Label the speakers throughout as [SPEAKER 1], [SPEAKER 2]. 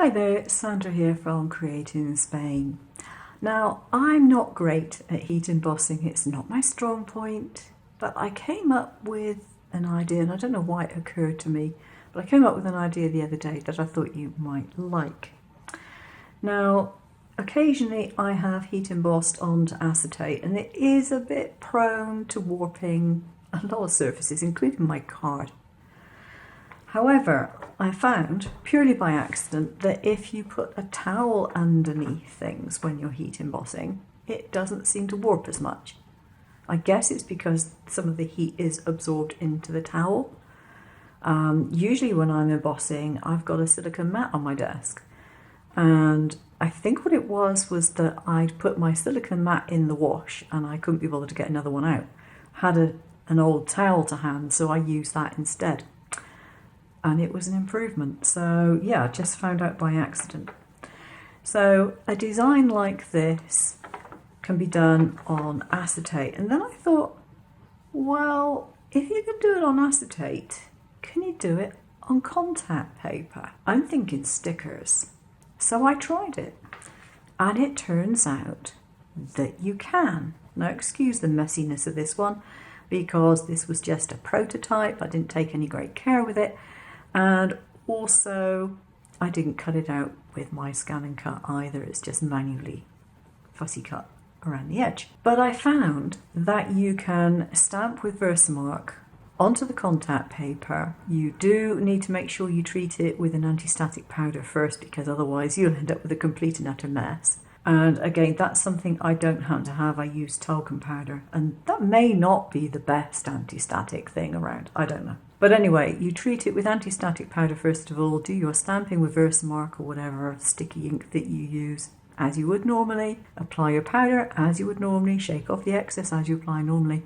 [SPEAKER 1] Hi there, it's Sandra here from Creating in Spain. Now, I'm not great at heat embossing, it's not my strong point, but I came up with an idea, and I don't know why it occurred to me, but I came up with an idea the other day that I thought you might like. Now, occasionally I have heat embossed onto acetate, and it is a bit prone to warping a lot of surfaces, including my card. However, I found, purely by accident, that if you put a towel underneath things when you're heat embossing, it doesn't seem to warp as much. I guess it's because some of the heat is absorbed into the towel. Usually when I'm embossing, I've got a silicone mat on my desk. And I think what it was that I'd put my silicone mat in the wash and I couldn't be bothered to get another one out. Had an old towel to hand, so I used that instead. And it was an improvement. So yeah, just found out by accident. So a design like this can be done on acetate. And then I thought, well, if you can do it on acetate, can you do it on contact paper? I'm thinking stickers. So I tried it. And it turns out that you can. Now excuse the messiness of this one, because this was just a prototype. I didn't take any great care with it. And also, I didn't cut it out with my scan and cut either. It's just manually fussy cut around the edge. But I found that you can stamp with Versamark onto the contact paper. You do need to make sure you treat it with an anti-static powder first, because otherwise you'll end up with a complete and utter mess. And again, that's something I don't happen to have. I use talcum powder, and that may not be the best anti-static thing around. I don't know. But anyway, you treat it with anti-static powder first of all, do your stamping with Versamark or whatever sticky ink that you use as you would normally, apply your powder as you would normally, shake off the excess as you apply normally,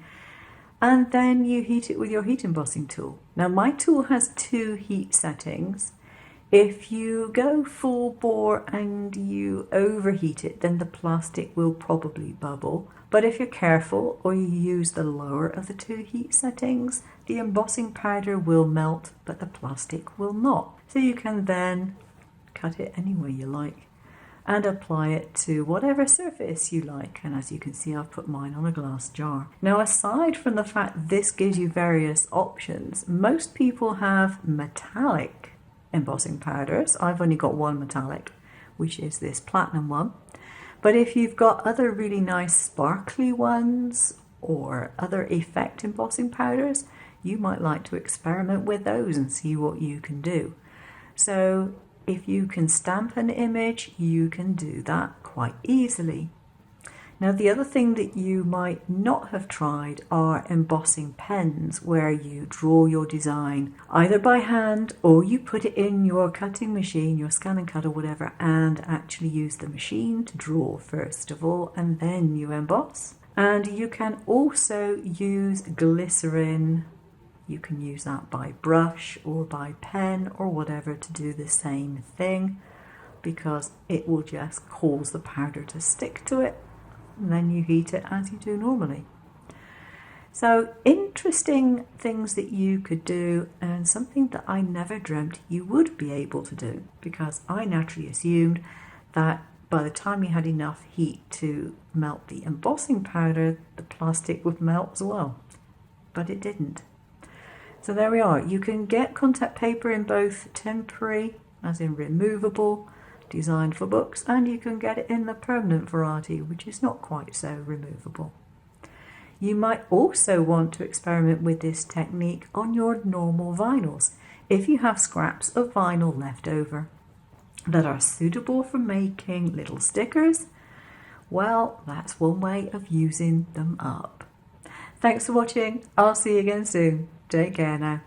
[SPEAKER 1] and then you heat it with your heat embossing tool. Now my tool has 2 heat settings. If you go full bore and you overheat it, then the plastic will probably bubble. But if you're careful or you use the lower of the 2 heat settings, the embossing powder will melt, but the plastic will not. So you can then cut it any way you like and apply it to whatever surface you like. And as you can see, I've put mine on a glass jar. Now, aside from the fact this gives you various options, most people have metallic embossing powders. I've only got one metallic, which is this platinum one. But if you've got other really nice sparkly ones or other effect embossing powders, you might like to experiment with those and see what you can do. So if you can stamp an image, you can do that quite easily. Now, the other thing that you might not have tried are embossing pens, where you draw your design either by hand or you put it in your cutting machine, your scan and cut or whatever, and actually use the machine to draw first of all, and then you emboss. And you can also use glycerin. You can use that by brush or by pen or whatever to do the same thing, because it will just cause the powder to stick to it. And then you heat it as you do normally. So interesting things that you could do, and something that I never dreamt you would be able to do, because I naturally assumed that by the time you had enough heat to melt the embossing powder, the plastic would melt as well. But it didn't. So there we are. You can get contact paper in both temporary, as in removable, designed for books, and you can get it in the permanent variety, which is not quite so removable. You might also want to experiment with this technique on your normal vinyls. If you have scraps of vinyl left over that are suitable for making little stickers, well, that's one way of using them up. Thanks for watching. I'll see you again soon. Take care now.